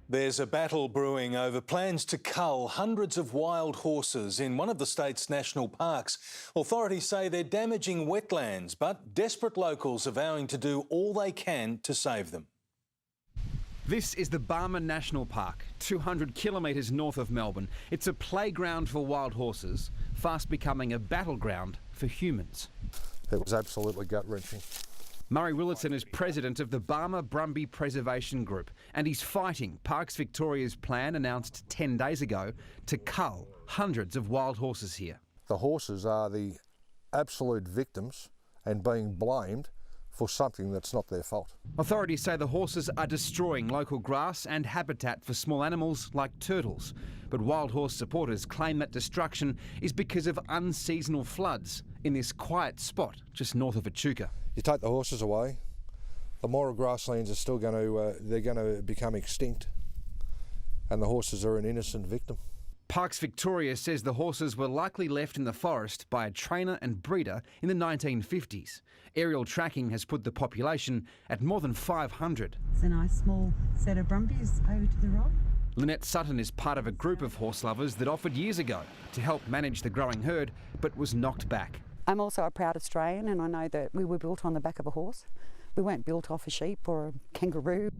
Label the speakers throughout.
Speaker 1: There's a battle brewing over plans to cull hundreds of wild horses in one of the state's national parks. Authorities say they're damaging wetlands, but desperate locals are vowing to do all they can to save them.
Speaker 2: This is the Barmah National Park, 200 kilometres north of Melbourne. It's a playground for wild horses, fast becoming a battleground for humans.
Speaker 3: It was absolutely gut-wrenching.
Speaker 2: Murray Willardson is president of the Barmah Brumbies Preservation Group, and he's fighting Parks Victoria's plan announced 10 days ago to cull hundreds of wild horses here.
Speaker 3: The horses are the absolute victims and being blamed for something that's not their fault.
Speaker 2: Authorities say the horses are destroying local grass and habitat for small animals like turtles. But wild horse supporters claim that destruction is because of unseasonal floods in this quiet spot just north of Echuca.
Speaker 3: You take the horses away, the moral grasslands are still going to become extinct, and the horses are an innocent victim.
Speaker 2: Parks Victoria says the horses were likely left in the forest by a trainer and breeder in the 1950s. Aerial tracking has put the population at more than 500.
Speaker 4: It's a nice small set of Brumbies over to the right.
Speaker 2: Lynette Sutton is part of a group of horse lovers that offered years ago to help manage the growing herd, but was knocked back.
Speaker 5: I'm also a proud Australian, and I know that we were built on the back of a horse. We weren't built off a sheep or a kangaroo.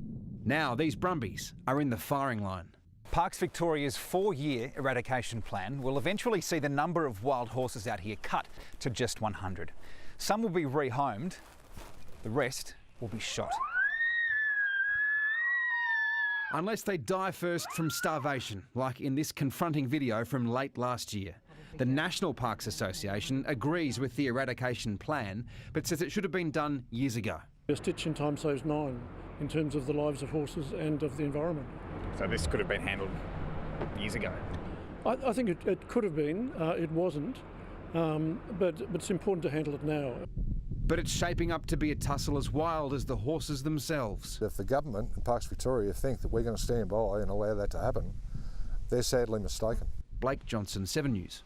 Speaker 2: Now these Brumbies are in the firing line. Parks Victoria's 4-year eradication plan will eventually see the number of wild horses out here cut to just 100. Some will be rehomed, the rest will be shot. Unless they die first from starvation, like in this confronting video from late last year. The National Parks Association agrees with the eradication plan, but says it should have been done years ago.
Speaker 6: A stitch in time saves 9 in terms of the lives of horses and of the environment.
Speaker 7: So this could have been handled years ago?
Speaker 6: I think it could have been, it wasn't, but it's important to handle it now.
Speaker 2: But it's shaping up to be a tussle as wild as the horses themselves.
Speaker 3: If the government and Parks Victoria think that we're going to stand by and allow that to happen, they're sadly mistaken.
Speaker 2: Blake Johnson, 7 News.